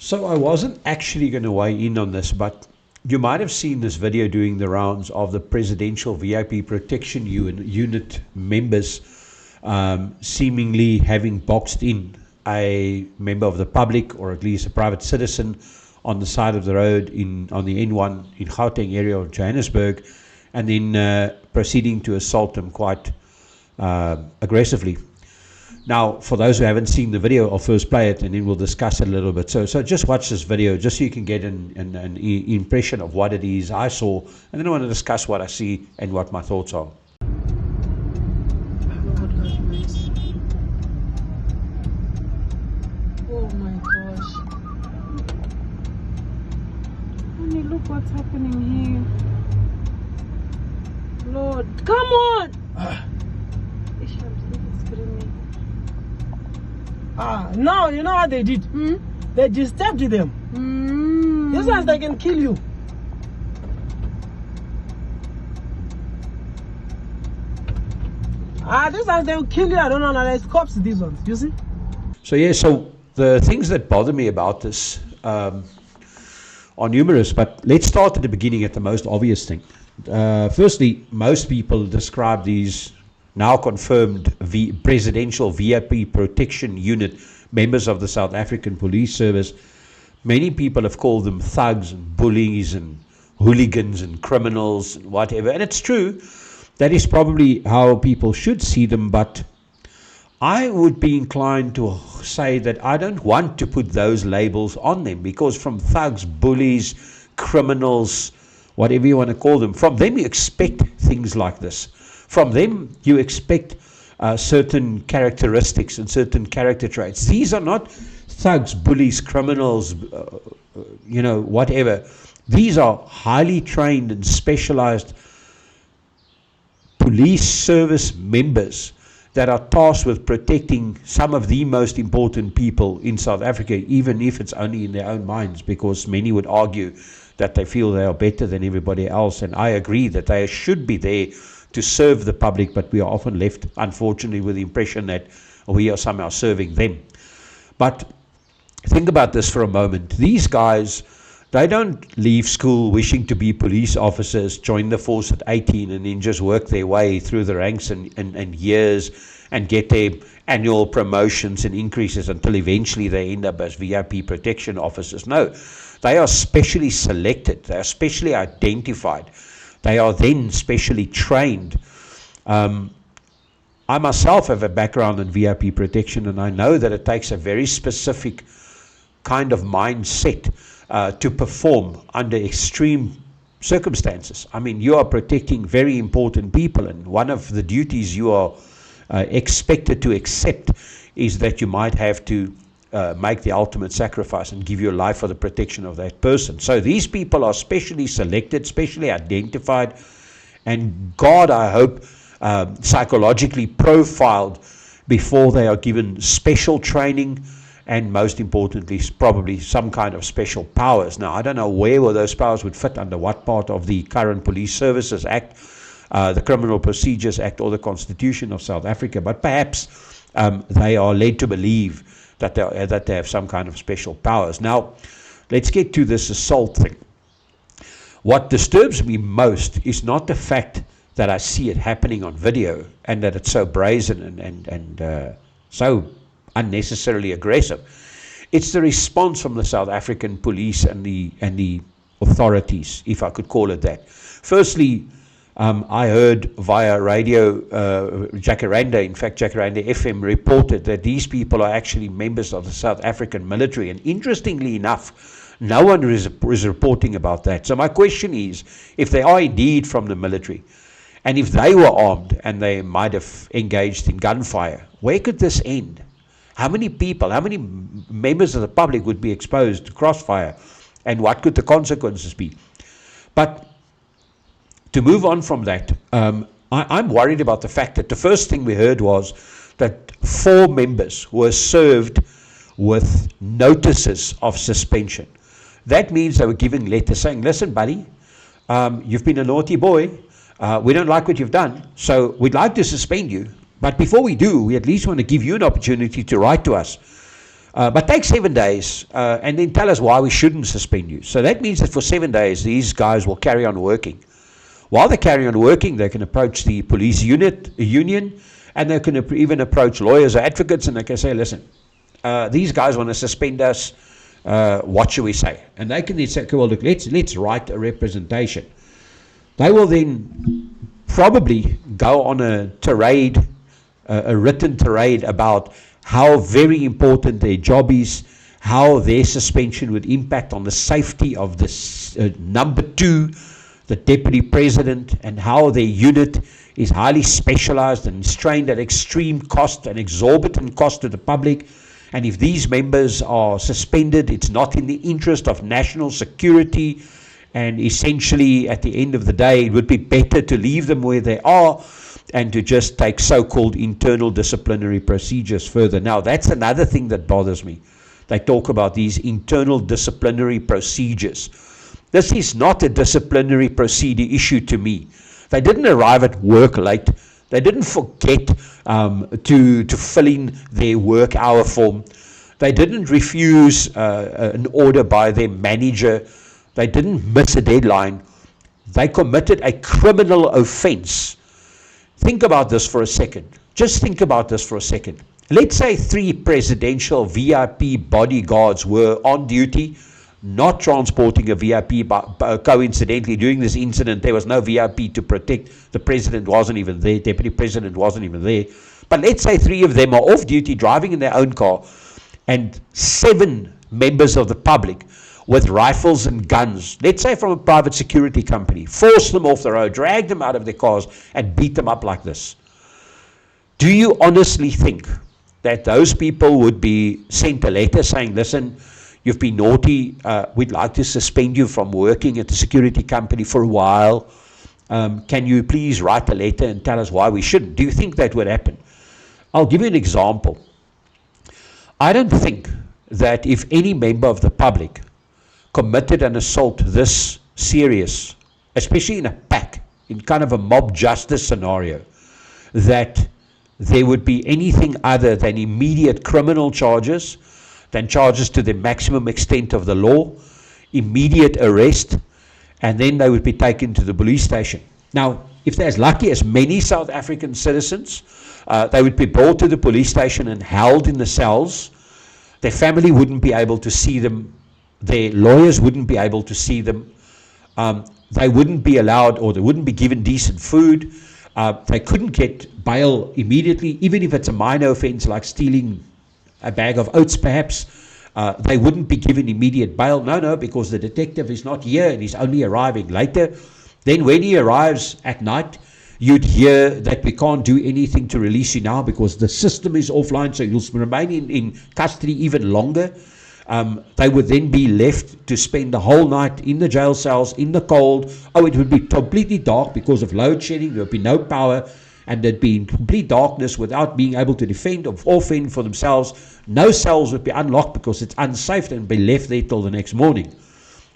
So I wasn't actually going to weigh in on this, but you might have seen this video doing the rounds of the Presidential VIP Protection Unit members seemingly having boxed in a member of the public, or at least a private citizen, on the side of the road on the N1 in Gauteng area of Johannesburg, and then proceeding to assault him quite aggressively. Now, for those who haven't seen the video, I'll first play it and then we'll discuss it a little bit. So just watch this video just so you can get an impression of what it is I saw, and then I want to discuss what I see and what my thoughts are. Oh my gosh. Honey, look what's happening here. Lord, come on! Ish, I'm screaming. Now you know what they did? They disturbed them. These ones, they can kill you. These ones, they will kill you. I don't know, like cops, these ones, you see? So the things that bother me about this are numerous, but let's start at the beginning, at the most obvious thing. Firstly, most people describe these now confirmed Presidential VIP Protection Unit members of the South African Police Service. Many people have called them thugs and bullies and hooligans and criminals and whatever, and it's true. That is probably how people should see them, but I would be inclined to say that I don't want to put those labels on them, because from thugs, bullies, criminals, whatever you want to call them, from them you expect things like this. From them you expect certain characteristics and certain character traits. These are not thugs, bullies, criminals, whatever. These are highly trained and specialized police service members that are tasked with protecting some of the most important people in South Africa, even if it's only in their own minds, because many would argue that they feel they are better than everybody else, and I agree that they should be there to serve the public, but we are often left, unfortunately, with the impression that we are somehow serving them. But think about this for a moment. These guys, they don't leave school wishing to be police officers, join the force at 18, and then just work their way through the ranks and years and get their annual promotions and increases until eventually they end up as VIP protection officers. No, they are specially selected. They are specially identified. They are then specially trained. I myself have a background in VIP protection, and I know that it takes a very specific kind of mindset to perform under extreme circumstances. I mean, you are protecting very important people, and one of the duties you are expected to accept is that you might have to make the ultimate sacrifice and give your life for the protection of that person. So these people are specially selected, specially identified, and God, I hope, psychologically profiled before they are given special training, and most importantly, probably some kind of special powers. Now, I don't know where those powers would fit, under what part of the current Police Services Act, the Criminal Procedures Act, or the Constitution of South Africa, but perhaps they are led to believe that they have some kind of special powers. Now, let's get to this assault thing. What disturbs me most is not the fact that I see it happening on video and that it's so brazen and so unnecessarily aggressive. It's the response from the South African police and the authorities, if I could call it that. Firstly, I heard via radio, Jacaranda, in fact Jacaranda FM reported that these people are actually members of the South African military, and interestingly enough, no one is reporting about that. So my question is, if they are indeed from the military, and if they were armed and they might have engaged in gunfire, where could this end? How many people, how many members of the public would be exposed to crossfire, and what could the consequences be? But to move on from that, I'm worried about the fact that the first thing we heard was that 4 members were served with notices of suspension. That means they were giving letters saying, listen, buddy, you've been a naughty boy. We don't like what you've done, so we'd like to suspend you. But before we do, we at least want to give you an opportunity to write to us. But take 7 days and then tell us why we shouldn't suspend you. So that means that for 7 days, these guys will carry on working. While they carry on working, they can approach the police union, and they can even approach lawyers or advocates, and they can say, listen, these guys want to suspend us. What should we say? And they can then say, okay, well, look, let's write a representation. They will then probably go on a tirade, a written tirade about how very important their job is, how their suspension would impact on the safety of this number 2, the Deputy President, and how their unit is highly specialized and is trained at extreme cost and exorbitant cost to the public. And if these members are suspended, it's not in the interest of national security. And essentially, at the end of the day, it would be better to leave them where they are and to just take so-called internal disciplinary procedures further. Now, that's another thing that bothers me. They talk about these internal disciplinary procedures. This is not a disciplinary procedure issue to me. They didn't arrive at work late. They didn't forget to fill in their work hour form. They didn't refuse an order by their manager. They didn't miss a deadline. They committed a criminal offense. Think about this for a second. Just think about this for a second. Let's say 3 presidential VIP bodyguards were on duty, not transporting a VIP, but coincidentally during this incident there was no VIP to protect. The president wasn't even there, Deputy President wasn't even there. But let's say 3 of them are off duty driving in their own car, and 7 members of the public with rifles and guns, let's say from a private security company, force them off the road, drag them out of their cars and beat them up like this. Do you honestly think that those people would be sent a letter saying, listen, you've been naughty, we'd like to suspend you from working at the security company for a while. Can you please write a letter and tell us why we shouldn't? Do you think that would happen? I'll give you an example. I don't think that if any member of the public committed an assault this serious, especially in a pack, in kind of a mob justice scenario, that there would be anything other than immediate criminal charges, than charges to the maximum extent of the law, immediate arrest, and then they would be taken to the police station. Now, if they're as lucky as many South African citizens, they would be brought to the police station and held in the cells. Their family wouldn't be able to see them. Their lawyers wouldn't be able to see them. They wouldn't be allowed, or they wouldn't be given decent food. They couldn't get bail immediately, even if it's a minor offense like stealing a bag of oats perhaps. They wouldn't be given immediate bail. No, because the detective is not here and he's only arriving later. Then when he arrives at night, you'd hear that we can't do anything to release you now because the system is offline, so you'll remain in custody even longer. They would then be left to spend the whole night in the jail cells, in the cold. Oh, it would be completely dark because of load shedding. There would be no power, and there'd be in complete darkness without being able to defend or fend for themselves. No cells would be unlocked because it's unsafe, and be left there till the next morning.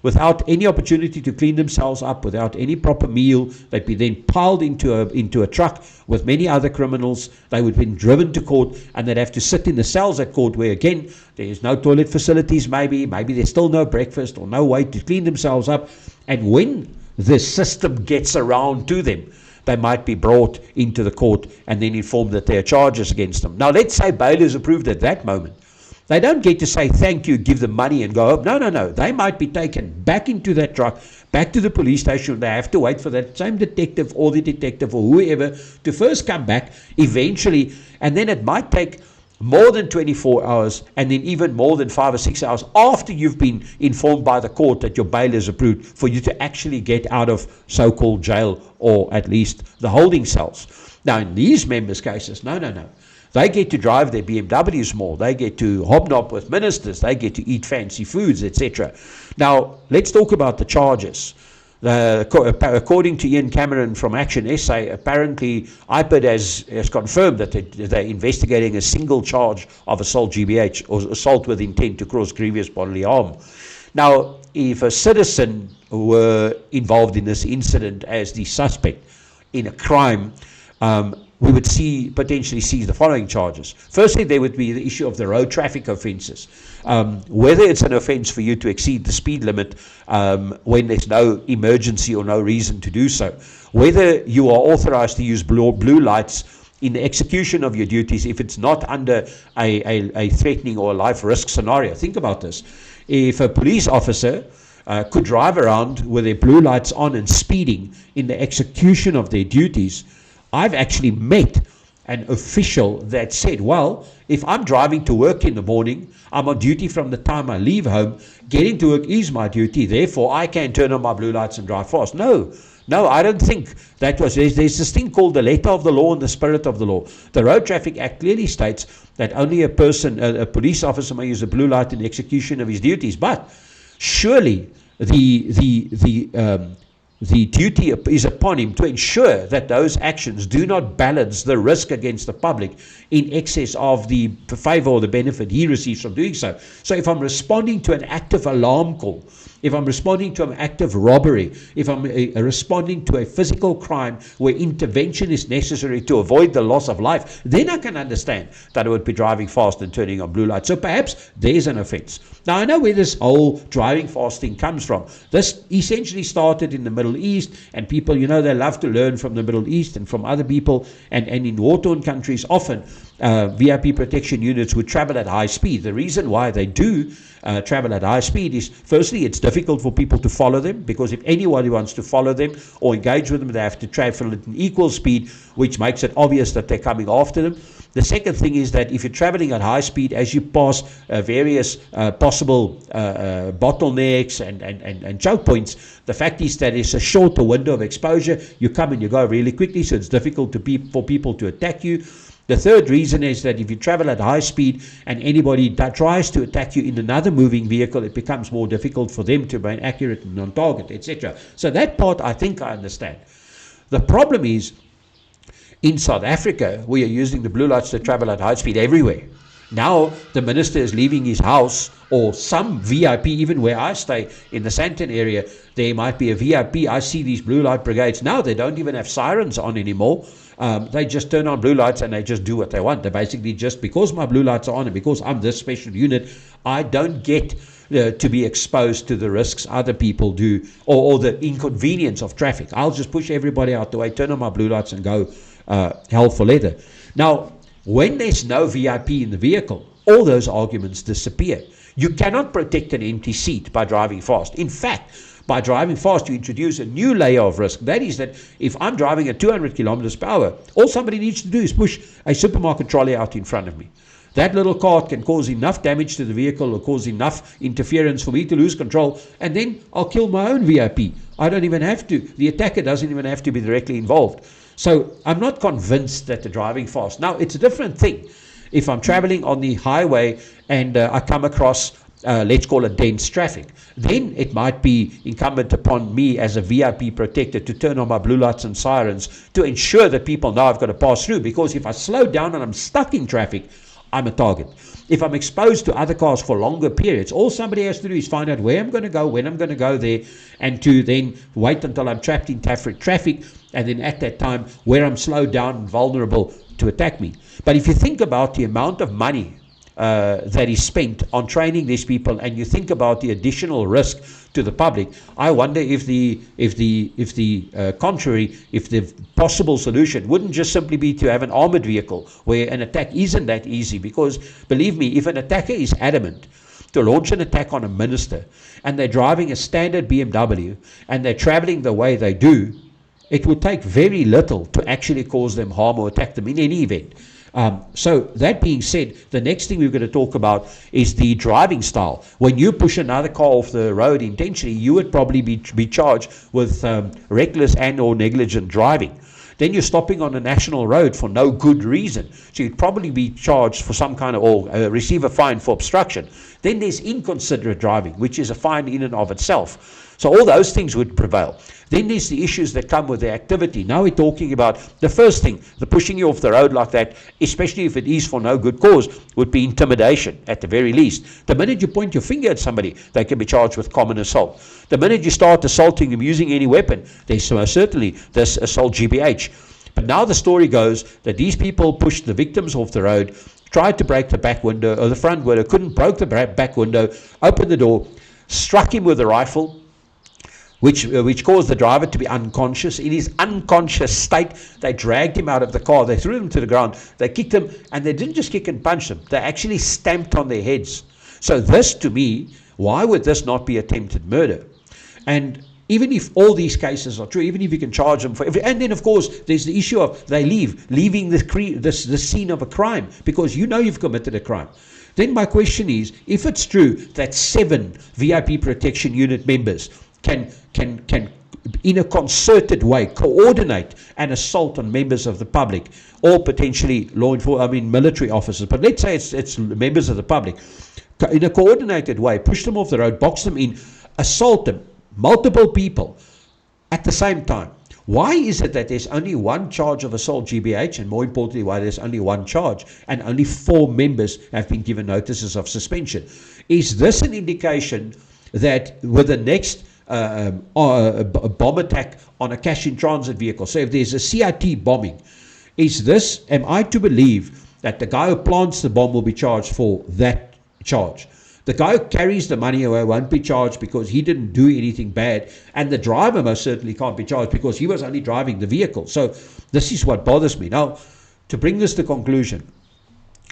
Without any opportunity to clean themselves up, without any proper meal, they'd be then piled into a truck with many other criminals. They would be driven to court, and they'd have to sit in the cells at court where, again, there's no toilet facilities maybe there's still no breakfast or no way to clean themselves up. And when the system gets around to them, they might be brought into the court and then informed that there are charges against them. Now, let's say bail is approved at that moment. They don't get to say thank you, give them money and go home. No. They might be taken back into that truck, back to the police station. They have to wait for that same detective or the detective or whoever to first come back eventually. And then it might take more than 24 hours and then even more than 5 or 6 hours after you've been informed by the court that your bail is approved for you to actually get out of so-called jail or at least the holding cells. Now, in these members' cases, no. They get to drive their BMWs more. They get to hobnob with ministers. They get to eat fancy foods, etc. Now, let's talk about the charges. According to Ian Cameron from Action SA, apparently IPID has confirmed that they're investigating a single charge of assault GBH, or assault with intent to cause grievous bodily harm. Now, if a citizen were involved in this incident as the suspect in a crime, we would potentially see the following charges. Firstly, there would be the issue of the road traffic offences. Whether it's an offence for you to exceed the speed limit when there's no emergency or no reason to do so. Whether you are authorised to use blue lights in the execution of your duties if it's not under a threatening or a life risk scenario. Think about this. If a police officer could drive around with their blue lights on and speeding in the execution of their duties, I've actually met an official that said, well, if I'm driving to work in the morning, I'm on duty from the time I leave home, getting to work is my duty, therefore I can turn on my blue lights and drive fast. No, I don't think that was. There's this thing called the letter of the law and the spirit of the law. The Road Traffic Act clearly states that only a police officer may use a blue light in the execution of his duties. But surely the duty is upon him to ensure that those actions do not balance the risk against the public in excess of the favour or the benefit he receives from doing so. So if I'm responding to an active alarm call, if I'm responding to an active robbery, if I'm responding to a physical crime where intervention is necessary to avoid the loss of life, then I can understand that I would be driving fast and turning on blue lights. So perhaps there's an offence. Now, I know where this whole driving fast thing comes from. This essentially started in the Middle East, and people, they love to learn from the Middle East and from other people, and in war-torn countries, often VIP protection units would travel at high speed. The reason why they do travel at high speed is, firstly, it's difficult for people to follow them, because if anybody wants to follow them or engage with them, they have to travel at an equal speed, which makes it obvious that they're coming after them. The second thing is that if you're traveling at high speed, as you pass various possible bottlenecks and choke points, the fact is that it's a shorter window of exposure. You come and you go really quickly, so it's difficult for people to attack you. The third reason is that if you travel at high speed and anybody that tries to attack you in another moving vehicle, it becomes more difficult for them to remain accurate and on target, etc. So that part I think I understand. The problem is, in South Africa, we are using the blue lights to travel at high speed everywhere. Now the minister is leaving his house, or some VIP, even where I stay in the Sandton area, there might be a VIP. I see these blue light brigades. Now they don't even have sirens on anymore. They just turn on blue lights and they just do what they want. They basically just, because my blue lights are on and because I'm this special unit, I don't get to be exposed to the risks other people do, or the inconvenience of traffic. I'll just push everybody out the way, turn on my blue lights and go hell for leather. Now, when there's no VIP in the vehicle, all those arguments disappear. You cannot protect an empty seat by driving fast. In fact, by driving fast, you introduce a new layer of risk. That is that if I'm driving at 200 kilometers per hour, all somebody needs to do is push a supermarket trolley out in front of me. That little cart can cause enough damage to the vehicle or cause enough interference for me to lose control, and then I'll kill my own VIP. I don't even have to. The attacker doesn't even have to be directly involved. So I'm not convinced that the driving fast. Now, it's a different thing if I'm traveling on the highway and I come across, let's call it dense traffic. Then it might be incumbent upon me as a VIP protector to turn on my blue lights and sirens to ensure that people know I've got to pass through. Because if I slow down and I'm stuck in traffic, I'm a target. If I'm exposed to other cars for longer periods, all somebody has to do is find out where I'm going to go, when I'm going to go there, and to then wait until I'm trapped in traffic, and then at that time where I'm slowed down and vulnerable to attack me. But if you think about the amount of money that is spent on training these people, and you think about the additional risk to the public, I wonder if the possible solution wouldn't just simply be to have an armored vehicle where an attack isn't that easy. Because believe me, if an attacker is adamant to launch an attack on a minister, and they're driving a standard BMW and they're traveling the way they do, it would take very little to actually cause them harm or attack them in any event. So that being said, the next thing we're going to talk about is the driving style. When you push another car off the road intentionally, you would probably be charged with reckless and or negligent driving. Then you're stopping on a national road for no good reason, so you'd probably be charged for some kind of, or receive a fine for obstruction. Then there's inconsiderate driving, which is a fine in and of itself. So all those things would prevail. Then there's the issues that come with the activity. Now we're talking about the first thing, the pushing you off the road like that, especially if it is for no good cause, would be intimidation at the very least. The minute you point your finger at somebody, they can be charged with common assault. The minute you start assaulting them using any weapon, there's certainly this assault GBH. But now the story goes that these people pushed the victims off the road, tried to break the back window, or the front window, couldn't, broke the back window, opened the door, struck him with a rifle, which caused the driver to be unconscious. In his unconscious state, they dragged him out of the car, they threw him to the ground, they kicked him, and they didn't just kick and punch them, they actually stamped on their heads. So this, to me, why would this not be attempted murder? And even if all these cases are true, even if you can charge them for every, and then of course there's the issue of they leaving the scene of a crime because you know you've committed a crime. Then my question is, if it's true that 7 VIP protection unit members can in a concerted way coordinate an assault on members of the public or potentially military officers, but let's say it's members of the public, in a coordinated way, push them off the road, box them in, assault them, multiple people at the same time. Why is it that there's only one charge of assault GBH, and more importantly, why there's only one charge and only 4 members have been given notices of suspension? Is this an indication that with the next bomb attack on a cash-in-transit vehicle, so if there's a CIT bombing, am I to believe that the guy who plants the bomb will be charged for that charge? The guy who carries the money away won't be charged because he didn't do anything bad, and the driver most certainly can't be charged because he was only driving the vehicle. So this is what bothers me. Now, to bring this to conclusion,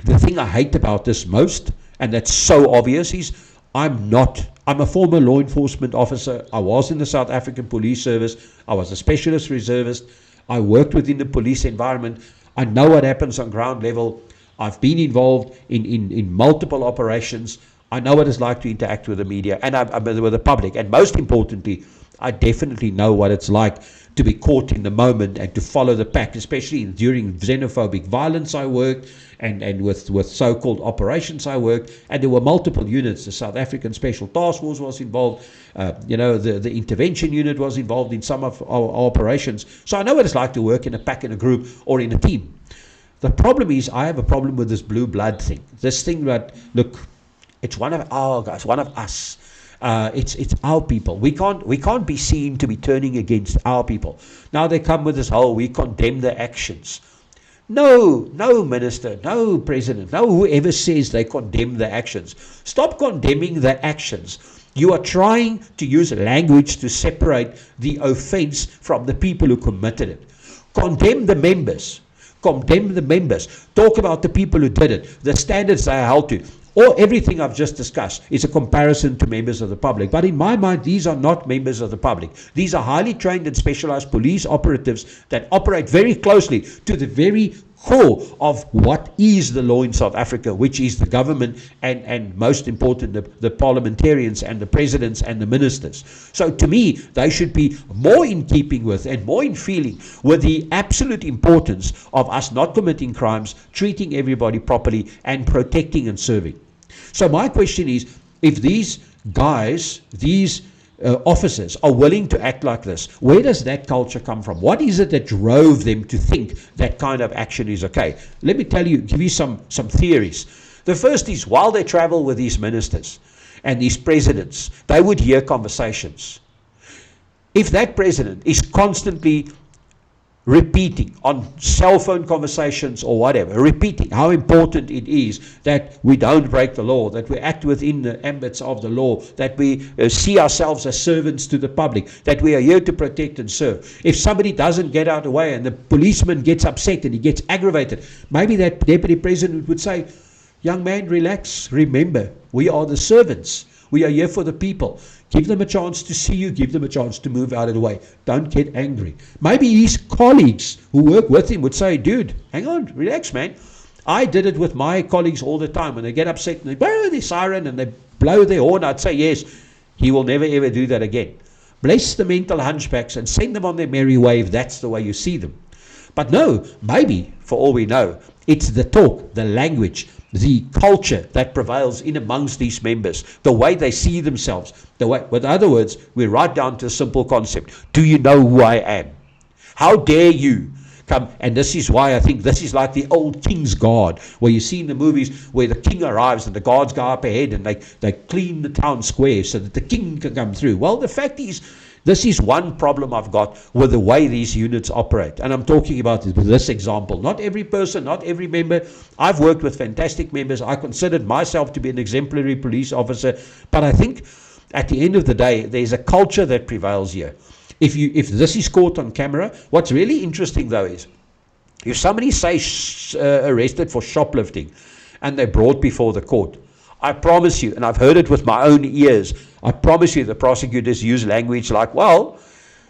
the thing I hate about this most, and that's so obvious, is I'm a former law enforcement officer. I was in the South African Police Service. I was a specialist reservist. I worked within the police environment. I know what happens on ground level. I've been involved in multiple operations. I know what it's like to interact with the media and with the public. And most importantly, I definitely know what it's like to be caught in the moment and to follow the pack, especially during xenophobic violence I worked and with so-called operations I worked. And there were multiple units. The South African Special Task Force was involved. The intervention unit was involved in some of our operations. So I know what it's like to work in a pack, in a group, or in a team. The problem is I have a problem with this blue blood thing. This thing that, look, it's one of our guys, one of us. It's our people. We can't be seen to be turning against our people. Now they come with this whole, we condemn their actions. No minister, no president, no whoever says they condemn their actions. Stop condemning their actions. You are trying to use language to separate the offense from the people who committed it. Condemn the members. Condemn the members. Talk about the people who did it, the standards they are held to. Or everything I've just discussed is a comparison to members of the public. But in my mind, these are not members of the public. These are highly trained and specialized police operatives that operate very closely to the very core of what is the law in South Africa, which is the government and most important, the parliamentarians and the presidents and the ministers. So to me, they should be more in keeping with and more in feeling with the absolute importance of us not committing crimes, treating everybody properly, and protecting and serving. So my question is, if these guys, these officers are willing to act like this, where does that culture come from? What is it that drove them to think that kind of action is okay? Let me give you some theories. The first is, while they travel with these ministers and these presidents, they would hear conversations. If that president is constantly repeating on cell phone conversations or whatever, repeating how important it is that we don't break the law, that we act within the ambits of the law, that we see ourselves as servants to the public, that we are here to protect and serve. If somebody doesn't get out of the way and the policeman gets upset and he gets aggravated, maybe that deputy president would say, young man, relax, remember, we are the servants. We are here for the people. Give them a chance to see you. Give them a chance to move out of the way. Don't get angry. Maybe his colleagues who work with him would say, dude, hang on, relax, man. I did it with my colleagues all the time. When they get upset and they blow their siren and they blow their horn, I'd say, yes, he will never ever do that again. Bless the mental hunchbacks and send them on their merry way if that's the way you see them. But no, maybe, for all we know, it's the talk, the language, the culture that prevails in amongst these members, the way they see themselves, the way, with other words, we're right down to a simple concept. Do you know who I am? How dare you come? And this is why I think this is like the old King's Guard, where you see in the movies where the king arrives and the guards go up ahead and they clean the town square so that the king can come through. Well, the fact is, This is one problem I've got with the way these units operate. And I'm talking about this example. Not every person, not every member. I've worked with fantastic members. I considered myself to be an exemplary police officer. But I think at the end of the day, there's a culture that prevails here. If this is caught on camera, what's really interesting though is, if somebody says arrested for shoplifting and they're brought before the court, I promise you, and I've heard it with my own ears, I promise you the prosecutors use language like, well,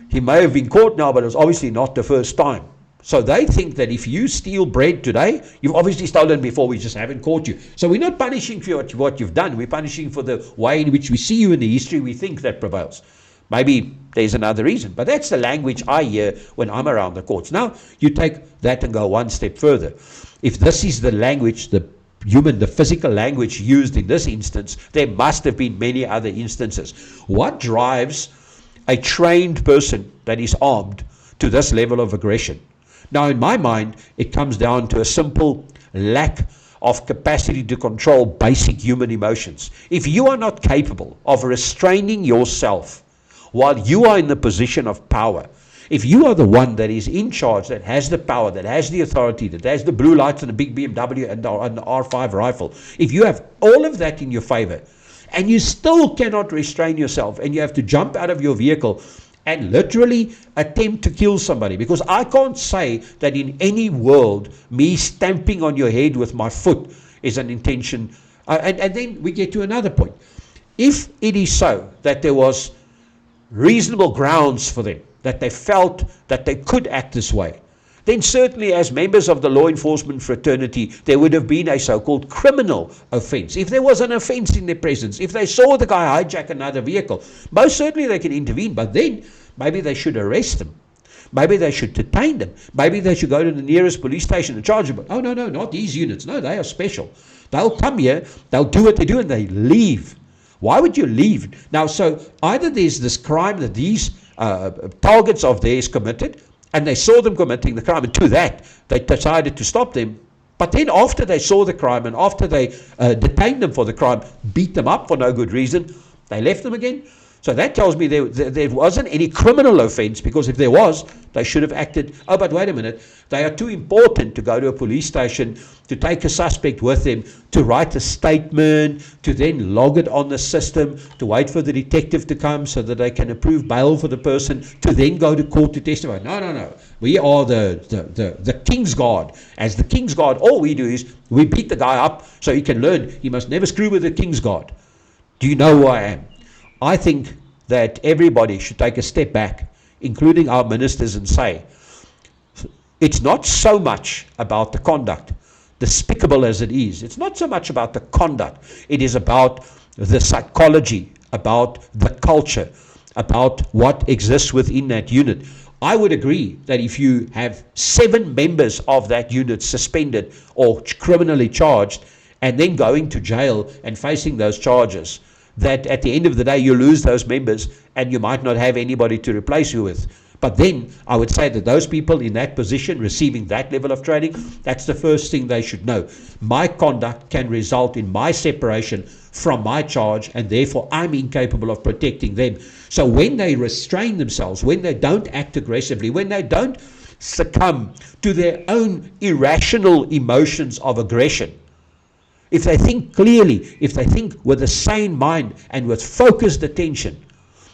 he may have been caught now, but it was obviously not the first time. So they think that if you steal bread today, you've obviously stolen before, we just haven't caught you. So we're not punishing for what you've done, we're punishing for the way in which we see you in the history we think that prevails. Maybe there's another reason, but that's the language I hear when I'm around the courts. Now, you take that and go one step further. If this is the language, the physical language used in this instance, there must have been many other instances. What drives a trained person that is armed to this level of aggression? Now, in my mind, it comes down to a simple lack of capacity to control basic human emotions. If you are not capable of restraining yourself while you are in the position of power, if you are the one that is in charge, that has the power, that has the authority, that has the blue lights and the big BMW and the R5 rifle, if you have all of that in your favor and you still cannot restrain yourself and you have to jump out of your vehicle and literally attempt to kill somebody, because I can't say that in any world me stamping on your head with my foot is an intention. And then we get to another point. If it is so that there was reasonable grounds for them, that they felt that they could act this way, then certainly as members of the law enforcement fraternity, there would have been a so-called criminal offense. If there was an offense in their presence, if they saw the guy hijack another vehicle, most certainly they can intervene, but then maybe they should arrest them. Maybe they should detain them. Maybe they should go to the nearest police station and charge them. But oh, no, not these units. No, they are special. They'll come here, they'll do what they do, and they leave. Why would you leave? Now, so either there's this crime that these targets of theirs committed, and they saw them committing the crime, and to that, they decided to stop them. But then after they saw the crime, and after they detained them for the crime, beat them up for no good reason, they left them again. So that tells me there wasn't any criminal offense, because if there was, they should have acted. Oh, but wait a minute. They are too important to go to a police station, to take a suspect with them, to write a statement, to then log it on the system, to wait for the detective to come so that they can approve bail for the person, to then go to court to testify. No. We are the King's Guard. As the King's Guard, all we do is we beat the guy up so he can learn he must never screw with the King's Guard. Do you know who I am? I think that everybody should take a step back, including our ministers, and say, it's not so much about the conduct, despicable as it is. It's not so much about the conduct. It is about the psychology, about the culture, about what exists within that unit. I would agree that if you have 7 members of that unit suspended or criminally charged and then going to jail and facing those charges, that at the end of the day you lose those members and you might not have anybody to replace you with. But then I would say that those people in that position receiving that level of training, that's the first thing they should know. My conduct can result in my separation from my charge, and therefore I'm incapable of protecting them. So when they restrain themselves, when they don't act aggressively, when they don't succumb to their own irrational emotions of aggression, if they think clearly, if they think with a sane mind and with focused attention,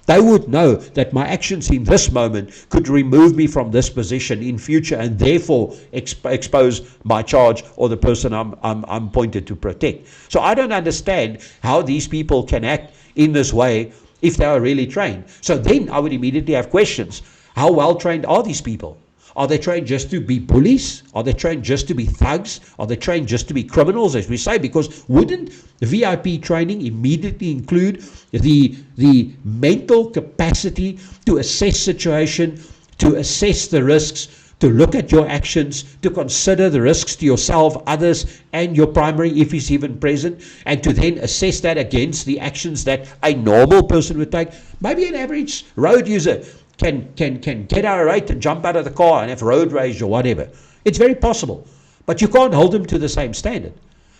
they would know that my actions in this moment could remove me from this position in future, and therefore expose my charge or the person I'm appointed to protect. So I don't understand how these people can act in this way if they are really trained. So then I would immediately have questions. How well trained are these people? Are they trained just to be bullies? Are they trained just to be thugs? Are they trained just to be criminals, as we say? Because wouldn't VIP training immediately include the mental capacity to assess situation, to assess the risks, to look at your actions, to consider the risks to yourself, others, and your primary, if he's even present, and to then assess that against the actions that a normal person would take? Maybe an average road user can get irate and jump out of the car and have road rage or whatever. It's very possible. But you can't hold them to the same standard.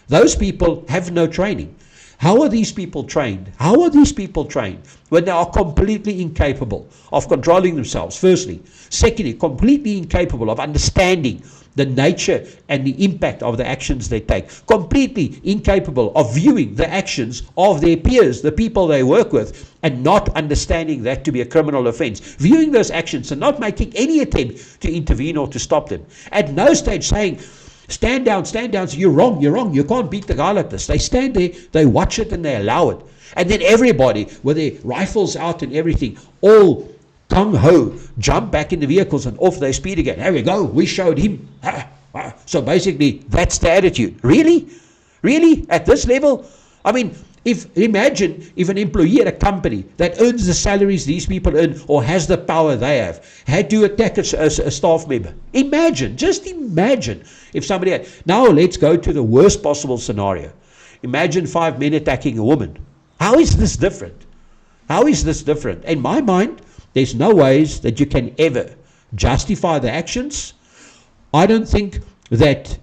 Those people have no training. How are these people trained? How are these people trained when they are completely incapable of controlling themselves, firstly? Secondly, completely incapable of understanding the nature and the impact of the actions they take. Completely incapable of viewing the actions of their peers, the people they work with, and not understanding that to be a criminal offense. Viewing those actions and not making any attempt to intervene or to stop them. At no stage saying, stand down, so you're wrong, you can't beat the guy like this. They stand there, they watch it and they allow it. And then everybody, with their rifles out and everything, all gung-ho, jump back in the vehicles and off they speed again. There we go, we showed him. So basically, that's the attitude. Really? Really? At this level? I mean, imagine if an employee at a company that earns the salaries these people earn or has the power they have had to attack a staff member. Just imagine if somebody had. Now let's go to the worst possible scenario. Imagine 5 men attacking a woman. How is this different? How is this different? In my mind, there's no ways that you can ever justify the actions. I don't think that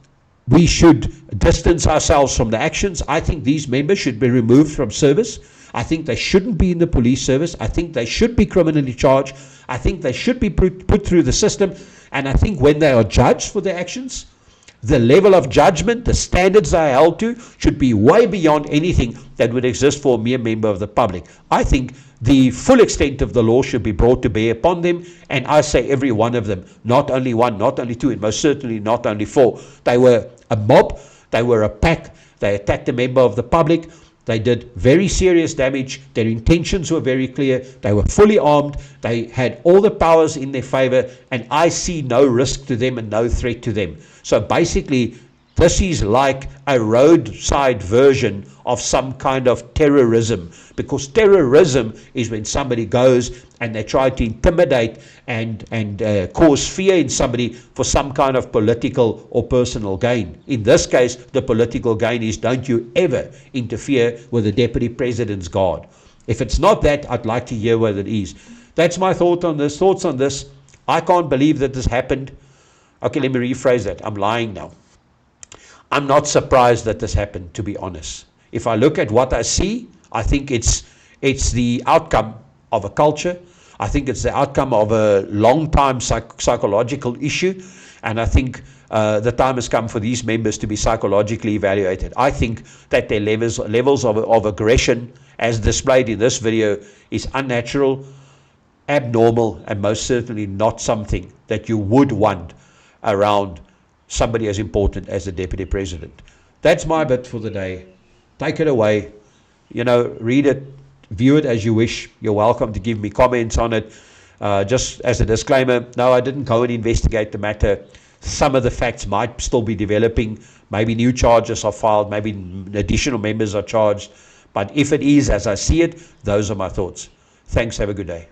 we should distance ourselves from the actions. I think these members should be removed from service. I think they shouldn't be in the police service. I think they should be criminally charged. I think they should be put through the system. And I think when they are judged for their actions, the level of judgment, the standards they are held to, should be way beyond anything that would exist for a mere member of the public. I think the full extent of the law should be brought to bear upon them, and I say every one of them, not only one, not only two, and most certainly not only four. They were a mob, they were a pack, they attacked a member of the public, they did very serious damage, their intentions were very clear, they were fully armed, they had all the powers in their favor, and I see no risk to them and no threat to them. So basically, this is like a roadside version of some kind of terrorism, because terrorism is when somebody goes and they try to intimidate and cause fear in somebody for some kind of political or personal gain. In this case, the political gain is, don't you ever interfere with the Deputy President's guard. If it's not that, I'd like to hear what it is. That's my thoughts on this. I can't believe that this happened. Okay, let me rephrase that. I'm lying now. I'm not surprised that this happened, to be honest. If I look at what I see, I think it's the outcome of a culture. I think it's the outcome of a long-time psychological issue. And I think the time has come for these members to be psychologically evaluated. I think that their levels of aggression, as displayed in this video, is unnatural, abnormal, and most certainly not something that you would want around somebody as important as the Deputy President. That's my bit for the day. Take it away. Read it, view it as you wish. You're welcome to give me comments on it. Just as a disclaimer, no, I didn't go and investigate the matter. Some of the facts might still be developing. Maybe new charges are filed. Maybe additional members are charged. But if it is as I see it, those are my thoughts. Thanks. Have a good day.